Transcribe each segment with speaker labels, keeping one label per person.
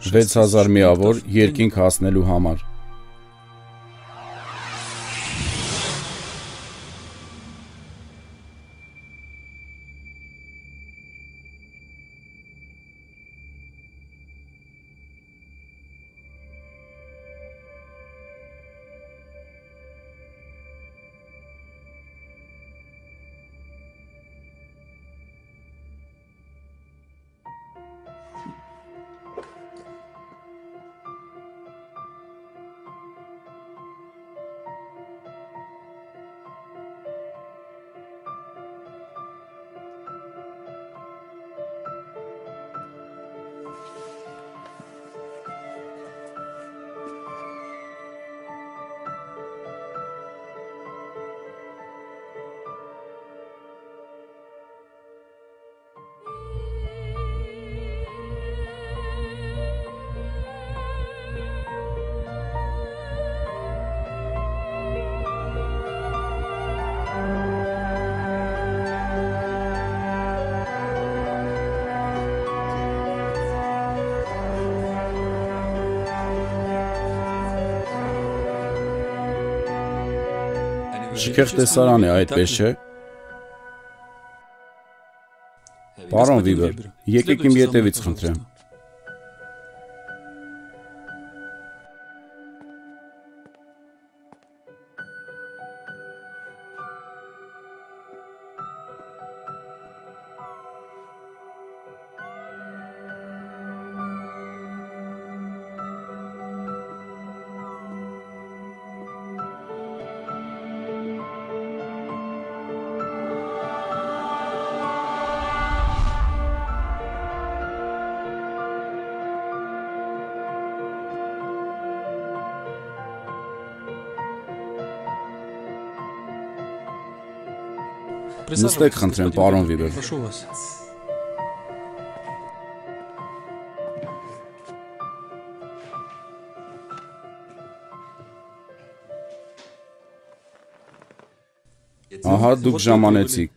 Speaker 1: 6000 միավոր երկինք հասնելու համար։ Շքեղ տեսարան է, այդպես չէ։ Պարոն Վիբեր, եկեք իմ ետևից խնդրեմ։ Նստեք խնդրեմ, պարոն Վիբեր։ Ահա դուք ժամանեցիք։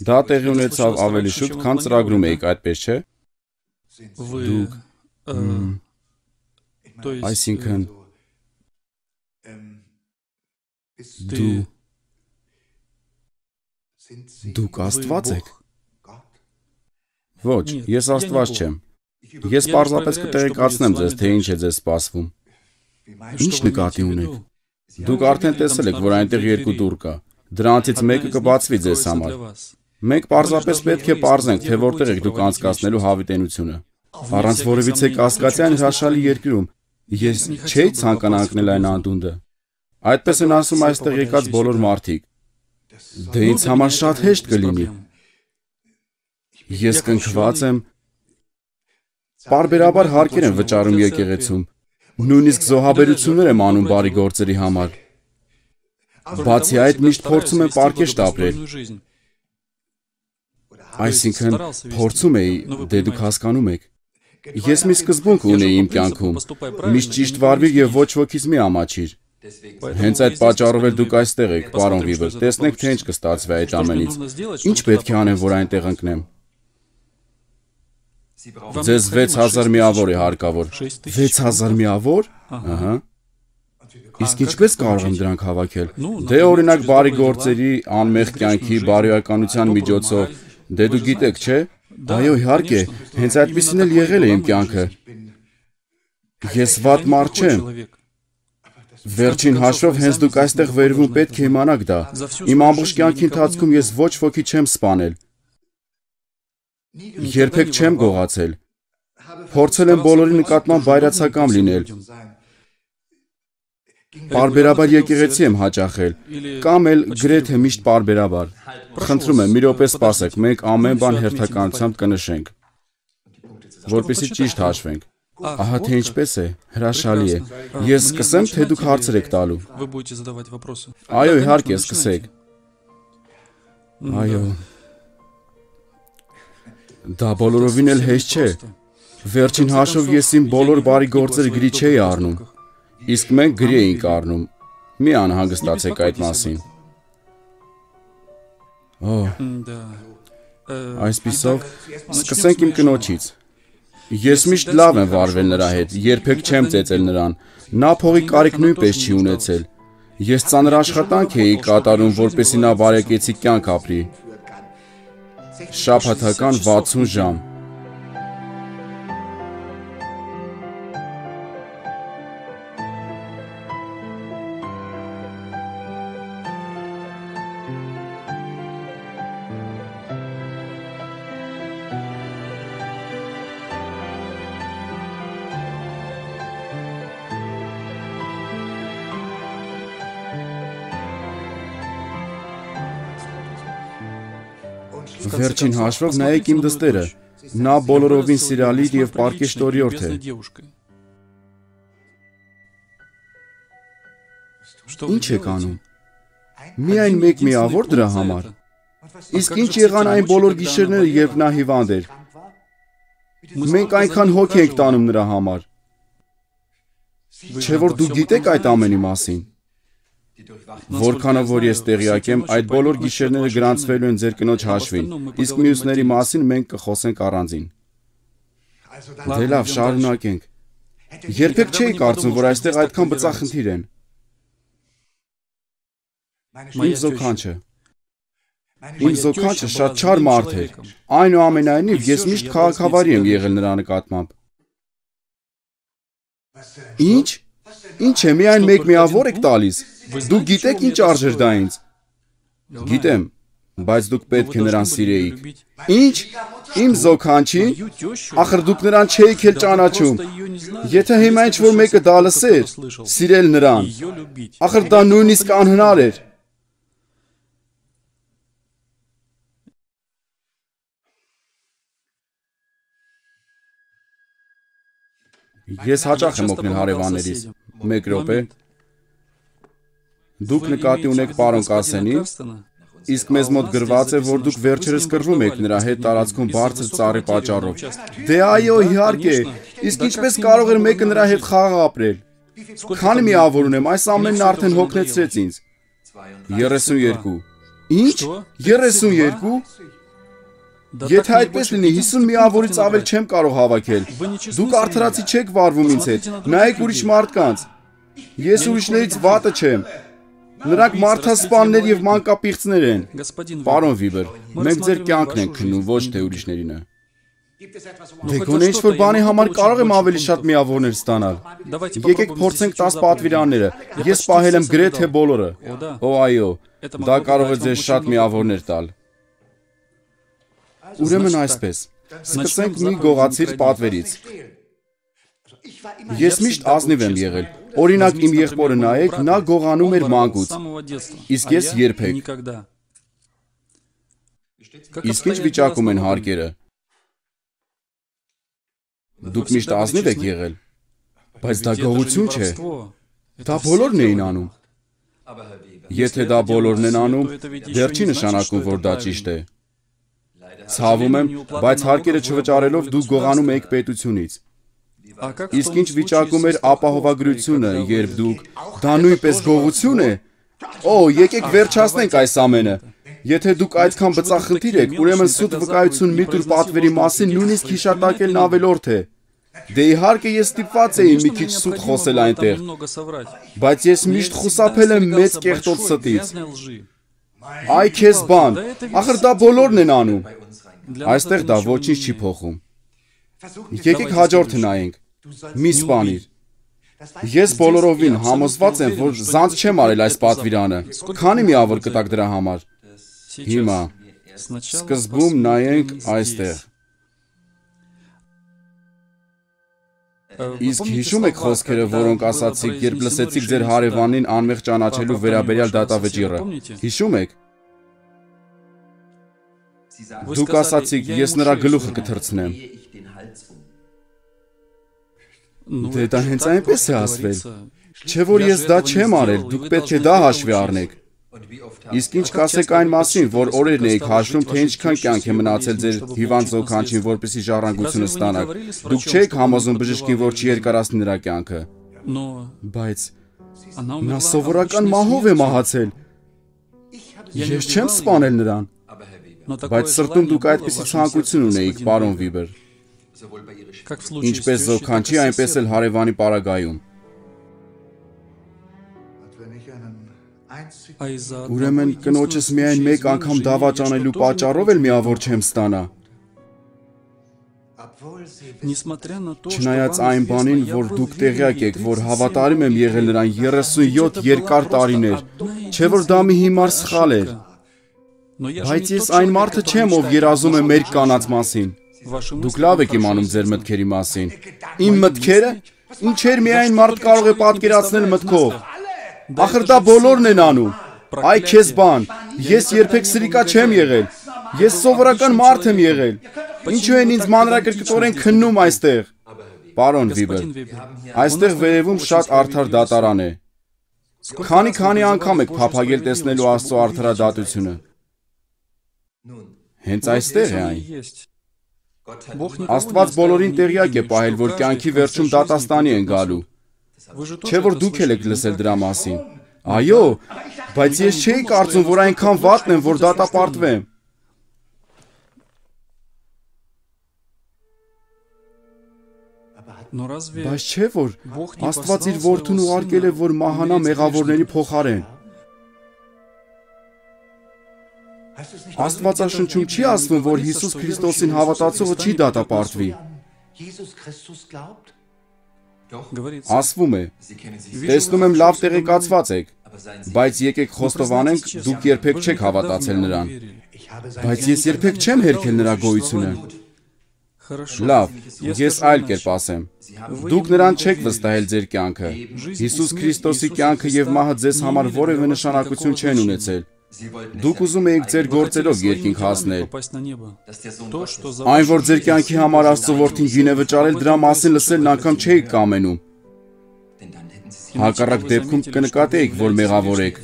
Speaker 1: Դա տեղի ունեցավ ավելի շուտ, քան ծրագրում էիք, այդպես չէ։ Դուք այսինքն Դուք Աստված եք։ Ոչ, ես Աստված չեմ։ Ես պարզապես կտեղեկացնեմ ձեզ, թե ինչ է ձեզ սպասվում։ Ինչ նկատի ունեք։ Դուք արդեն տեսել եք, որ այնտեղ երկու դուռ կա։ Դրանցից մեկը կբացվի ձեզ համար։ Մենք պարզապես պետք է պարզենք, թե որտեղ եք դուք անցկացնելու հավիտենությունը։ Առանց որևիցե կասկածյան հրաշալի երկրում ես չէի ցանկանա ընկնել այն անդունդը։ Այդպես են ասում այստեղ եկած բոլոր մարդիկ։ Դե ինձ համար շատ հեշտ կլինի։ Ես կնքված եմ։ Պարբերաբար հարկեր եմ վճարում եկեղեցում։ Նույնիսկ զոհաբերություններ եմ անում բարի գործերի համար։ Բացի այդ միշտ փորձում եմ պարկեշտ ապրել։ Այսինքն փորձում էի, դե դուք հասկանում եք։ Ես մի սկզբունք ունեի իմ կյանքում։ Միշտ ճիշտ վարվի եւ ոչ ոքից մի ամաչիր։ Հենց այդ պատճառով էլ դուք այստեղ եք, պարոն Վիբեր, տեսնեք, թե ինչ կստացվի այդ ամենից։ Ինչ պետք է անեմ, որ այնտեղ ընկնեմ։ Ձեզ 6000 միավոր է հարկավոր։ 6000 միավոր։ Ահա։ Իսկ ինչպես կարող եմ դրանք հավաքել։ Դե օրինակ բարի գործերի, անմեղ կյանքի, բարոյականության միջոցով։ Դե դուք գիտեք, չէ՞։ Այո, իհարկե, հենց այդպիսին էլ եղել է իմ կյանքը։ Ես վատ մարդ չեմ։ Վերջին հաշվով հենց դուք այստեղ վերվում պետք է իմանաք դա։ Իմ ամբողջ կյանքի ընթացքում ես ոչ ոքի չեմ սպանել։ Երբեք չեմ գողացել։ Փորձել եմ բոլորի նկատմամբ բայրացակամ լինել։ Պարբերաբար եկեղեցի եմ հաճախել, կամ էլ գրեթե միշտ պարբերաբար։ Խնդրում եմ, մի րոպե սպասեք, մենք ամեն բան հերթականությամբ կնշենք, որպեսզի ճիշտ հաշվենք։ Ահա թե ինչպես է, հրաշալի է։ Ես սկսեմ, թե դուք հարցեր եք տալու։ Այո, իհարկե, սկսեք։ Այո։ Դա բոլորովին էլ հեշտ չէ։ Վերջին հաշվով ես իմ բոլոր բարի գործերը գրի չէի առնում։ Իսկ մենք գրի էինք առնում։ Մի անհանգստացեք այդ մասին։ Այսպիսով, սկսենք իմ կնոջից։ Ես միշտ լավ եմ վարվել նրա հետ, երբեք չեմ ծեծել նրան, նա փողի կարիք նույնպես չի ունեցել։ Ես ծանր աշխատանք էի կատարում, որպեսզի նա բարեկեցիկ կյանք ապրի։ Շաբաթական 60 ժամ։ Վերջին հաշվով նայեք իմ դստերը, նա բոլորովին սիրալիր և պարկեշտորիորդ է։ Ինչ եք անում։ Միայն մեկ միավոր դրա համար։ Իսկ ինչ եղան այն բոլոր գիշերները, երբ նա հիվանդ էր։ Մենք այնքան հոգ ենք տանում նրա համար։ Չէ՞ որ դուք գիտեք այդ ամենի մասին։ Որքանով որ ես տեղյակ եմ, այդ բոլոր գիշերները գրանցվելու են ձեր կնոջ հաշվին, իսկ մյուսների մասին մենք կխոսենք առանձին։ Դե լավ, շարունակենք։ Երբեք չէի կարծում, որ այստեղ այդքան բծախնդիր են։ Իմ զոքանչը շատ չար մարդ էր։ Այնուամենայնիվ, ես միշտ քաղաքավարի եմ եղել նրա նկատմամբ։ Ինչ։ Ինչ է, միայն մեկ միավոր եք տալիս։ Դուք գիտեք ինչ արժեր դա ինձ։ Գիտեմ, բայց դուք պետք է նրան սիրեիք։ Ինչ։ Իմ զոքանչի։ Ախր դուք նրան չէիք էլ ճանաչում։ Եթե հիմա ինչ-որ մեկը դա լսեր, սիրել նրան։ Ախր դա նույնիսկ անհնար էր։ Ես հաճախ եմ օգնել հարևաններիս։ Մեկ րոպե։ Դուք նկատի ունեք պարոն Կասենին, իսկ մեզ մոտ գրված է, որ դուք վերջերս կռվում եք նրա հետ տարածքում բարձր ծառի պատճառով։ Դե այո, իհարկե, իսկ ինչպես կարող էր մեկը նրա հետ խաղ ապրել։ Քանի միավոր ունեմ, այս ամենն արդեն հոգնեցրեց ինձ։ 32։ Ինչ։ 32։ Եթե այդպես լինի, 50 միավորից ավել չեմ կարող հավաքել։ Դուք արդարացի չեք վարվում ինձ հետ, նայեք ուրիշ մարդկանց։ Ես ուրիշներից վատը չեմ։ Նրանք մարդասպաններ և մանկապիղծներ են։ Պարոն Վիբեր, մենք ձեր կյանքն ենք քննում, ոչ թե ուրիշներինը։ Դե գոնե ինչ-որ բանի համար կարող եմ ավելի շատ միավորներ ստանալ։ Եկեք փորձենք 10 պատվիրանները։ Ես պահել եմ գրեթե բոլորը։ Օ այո, դա կարող է ձեզ շատ միավորներ տալ։ Ուրեմն այսպես, սկսենք մի գողացիր պատվերից։ Ես միշտ ազնիվ եմ եղել։ Օրինակ իմ եղբորը նայեք, նա գողանում էր մանկուց, իսկ ես երբեք։ Իսկ ինչ վիճակում են հարկերը։ Դուք միշտ ազնիվ եք եղել, բայց դա գողություն չէ։ Դա բոլորն էին անում։ Եթե դա բոլորն են անում, դեռ չի նշանակում, որ դա ճիշտ է։ Ցավում եմ, բայց հարկերը չվճարելով դուք գողանում եք պետությունից։ Իսկ ինչ վիճակում էր ապահովագրությունը, երբ դուք դա նույնպես գողություն է։ Օ, եկեք վերջացնենք այս ամենը։ Եթե դուք այդքան բծախնդիր եք, ուրեմն սուտ վկայություն մի տուր պատվերի մասին նույնիսկ հիշատակելն ավելորդ է։ Դե իհարկե ես ստիպված էի մի քիչ սուտ խոսել այնտեղ, բայց ես միշտ խուսափել եմ մեծ կեղտոտ ստից։ Այ քեզ բան, ախր դա բոլորն են անում։ Այստեղ դա ոչինչ չի փոխում։ Եկեք հաջորդը նայենք։ Մի սպանիր։ Ես բոլորովին համոզված եմ, որ զանց չեմ արել այս պատվիրանը։ Քանի միավոր կտակ դրա համար։ Հիմա սկզբում նայենք այստեղ։ Իսկ հիշում եք խոսքերը, որոնք ասացիք, երբ լսեցիք ձեր հարևանին անմեղ ճանաչելու վերաբերյալ դատավճիռը։ Հիշում եք։ Դուք ասացիք, ես նրա գլուխը կթռցնեմ։ Դե դա հենց այնպես է ասվել։ Չէ որ ես դա չեմ արել, դուք պետք է դա հաշվի առնեք։ Իսկ ինչ կասեք այն մասին, որ օրերն էիք հաշվում, թե ինչքան կյանք է մնացել ձեր հիվանդ զոքանչին, որպեսզի ժառանգությունը ստանաք։ Դուք չեք համոզում բժշկին, որ չի երկարացնի նրա կյանքը։ Բայց նա սովորական մահով է մահացել։ Ես չեմ սպանել նրան։ Բայց սրտում դուք այդպիսի ցանկություն ունեիք, պարոն Վիբեր։ Ինչպես զոքանչի, այնպես էլ հարևանի պարագայում։ Ուրեմն կնոջս միայն մեկ անգամ դավաճ անելու պատճառով էլ միավոր չեմ ստանա։ Չնայած այն բանին, որ դուք տեղյակ եք, որ հավատարիմ եմ եղել նրան 37 երկար տարիներ, չէ որ դա մի հիմար սխալ էր։ Բայց ես այն մարդը չեմ, ով երազում է մեր կանանց մասին։ Դուք լավ եք իմանում ձեր մտքերի մասին։ Իմ մտքերը։ Ինչեր միայն մարդ կարող է պատկերացնել մտքով։ Ախր դա բոլորն են անում։ Այ քեզ բան, ես երբեք սրիկա չեմ եղել։ Ես սովորական մարդ եմ եղել։ Ինչու են ինձ մանրակրկտորեն քննում այստեղ։ Պարոն Վիբեր, այստեղ վերևում շատ արդար դատարան է։ Քանի անգամ եք փափագել տեսնելու Աստծո արդարադատությունը։ Հենց այստեղ է այն։ Աստված բոլորին տեղյակ է պահել, որ կյանքի վերջում դատաստանի են գալու։ Չէ որ դուք էլ եք լսել դրա մասին։ Այո, բայց ես չէի կարծում, որ այնքան վատն եմ, որ դատապարտվեմ։ Բայց չէ որ Աստված իր որդուն ուղարկել է, որ մահանա մեղավորների փոխարեն։ Աստվածաշնչում չի ասվում, որ Հիսուս Քրիստոսին հավատացողը չի դատապարտվի։ Ասվում է. տեսնում եմ լավ տեղեկացված եք, բայց եկեք խոստովանենք, դուք երբեք չեք հավատացել նրան։ Բայց ես երբեք չեմ հերքել նրա գոյությունը։ Լավ, ես այլ կերպ ասեմ։ Դուք նրան չեք վստահել ձեր կյանքը։ Հիսուս Քրիստոսի կյանքը եւ մահը ձեզ համար որևէ նշանակություն չեն ունեցել։ Դուք ուզում եք ձեր գործերով երկինք հասնել։ Այն, որ ձեր կյանքի համար Աստծո որդին գինը վճարել, դրա մասին լսելն անգամ չէիք կամենում։ Հակառակ դեպքում կնկատեիք, որ մեղավոր եք։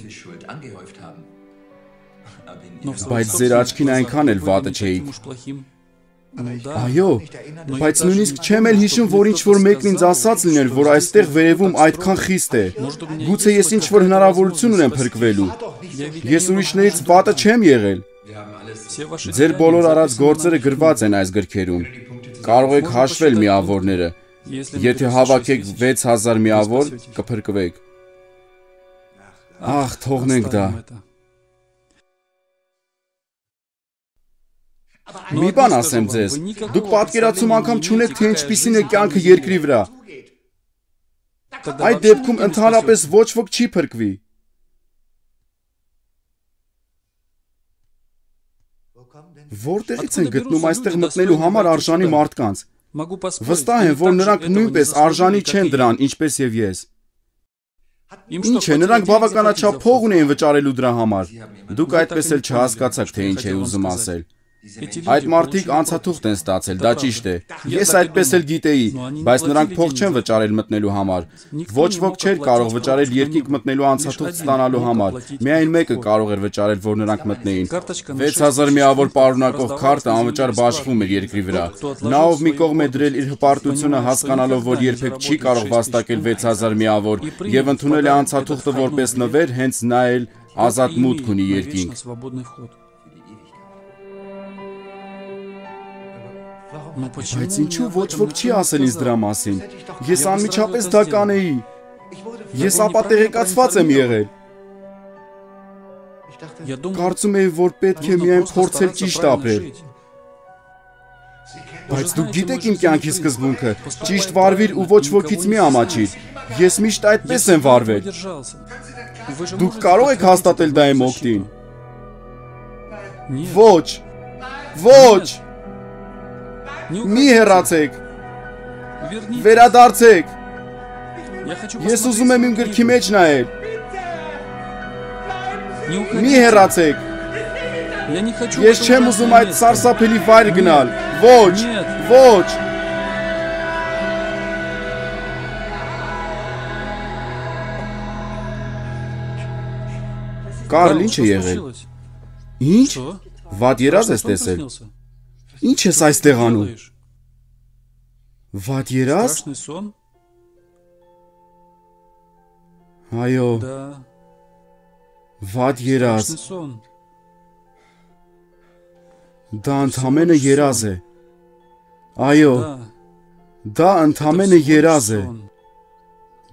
Speaker 1: Բայց ձեր աչքին այնքան էլ վատը չէիք։ Այո, բայց նույնիսկ չեմ էլ հիշում, որ ինչ-որ մեկն ինձ ասաց լիներ, որ այստեղ վերևում այդքան խիստ է։ Գուցե ես ինչ-որ հնարավորություն ունեմ փրկվելու։ Ես ուրիշներից վատը չեմ եղել։ Ձեր բոլոր արած գործերը գրված են այս գրքերում։ Կարող եք հաշվել միավորները։ Եթե հավաքեք 6000 միավոր, կփրկվեք։ Ահ, թողնենք դա։ Մի բան ասեմ ձեզ, դուք պատկերացում անգամ չունեք, թե ինչպիսին է կյանքը երկրի վրա։ Այդ դեպքում ընդհանրապես ոչ ոք չի փրկվի։ Որտեղից են գտնում այստեղ մտնելու համար արժանի մարդկանց։ Վստահ եմ, որ նրանք նույնպես արժանի չեն դրան, ինչպես եւ ես։ Ինչ է, նրանք բավականաչափ փող ունեին վճարելու դրա համար։ Դուք այդպես էլ չհասկացաք, թե ինչ է ուզում ասել։ Այդ մարդիկ անցաթուղթ են ստացել, դա ճիշտ է։ Ես այդպես էլ գիտեի, բայց նրանք փող չեն վճարել մտնելու համար։ Ոչ ոք չէր կարող վճարել երկինք մտնելու անցաթուղթ ստանալու համար։ Միայն մեկը կարող էր վճարել, որ նրանք մտնեին։ 6000 միավոր պարունակող քարտը անվճար բաշխվում էր երկրի վրա։ Նա ով մի կողմ է դրել իր հպարտությունը, հասկանալով, որ երբեք չի կարող վաստակել 6000 միավոր եւ ընդունել է անցաթուղթը որպես նվեր, հենց նա էլ ազատ մուտք ունի երկինք։ Բայց ինչու ոչ ոք չի ասել ինձ դրա մասին։ Ես անմիջապես դա կանեի։ Ես ապատեղեկացված եմ եղել։ Կարծում էի, որ պետք է միայն փորձել ճիշտ ապրել։ Բայց դուք գիտեք իմ կյանքի սկզբունքը, ճիշտ վարվիր ու ոչ ոքից մի ամաչիր։ Ես միշտ այդպես եմ վարվել։ Դուք կարող եք հաստատել դա իմ օգտին։ Ոչ։ Ոչ։ Մի հեռացեք։ Վերադարձեք։ Ես ուզում եմ իմ գրքի մեջ նայել։ Մի հեռացեք։ Ես չեմ ուզում այդ սարսափելի վայր գնալ։ Ոչ, ոչ։ Կարլ, ինչ է եղել։ Ինչ։ Վատ երազ ես տեսել։ Ինչ ես այստեղ անում։ Վատ երազ։ Այո։ Վատ երազ։ Դա ընդամենը երազ է։ Այո, դա ընդամենը երազ է։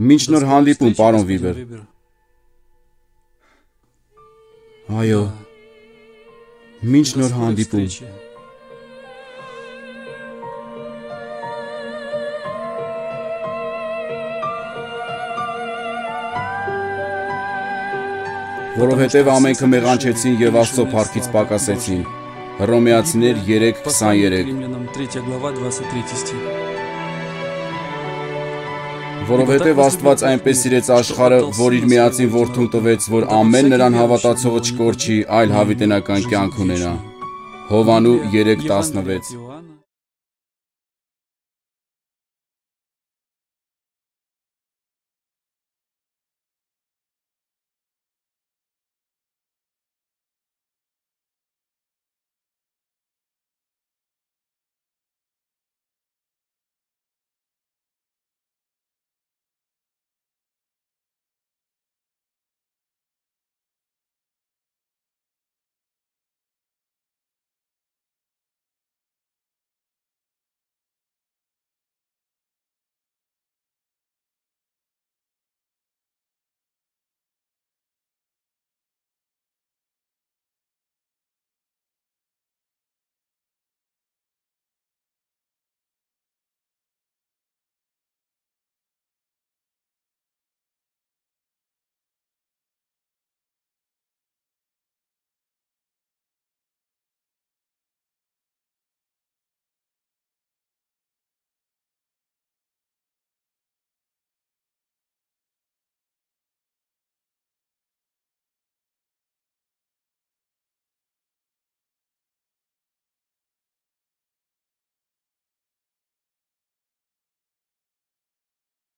Speaker 1: Մինչ նոր հանդիպում, պարոն Վիբեր։ Այո, մինչ նոր հանդիպում։ Որովհետև ամենքը մեղանչեցին և Աստծո փառքից պակասեցին։ Հռոմեացիներ 3:23։ Որովհետև Աստված այնպես սիրեց աշխարհը, որ իր միածին որդուն տվեց, որ ամեն նրան հավատացողը չկորչի, այլ հավիտենական կյանք ունենա։ Հովհաննես 3:16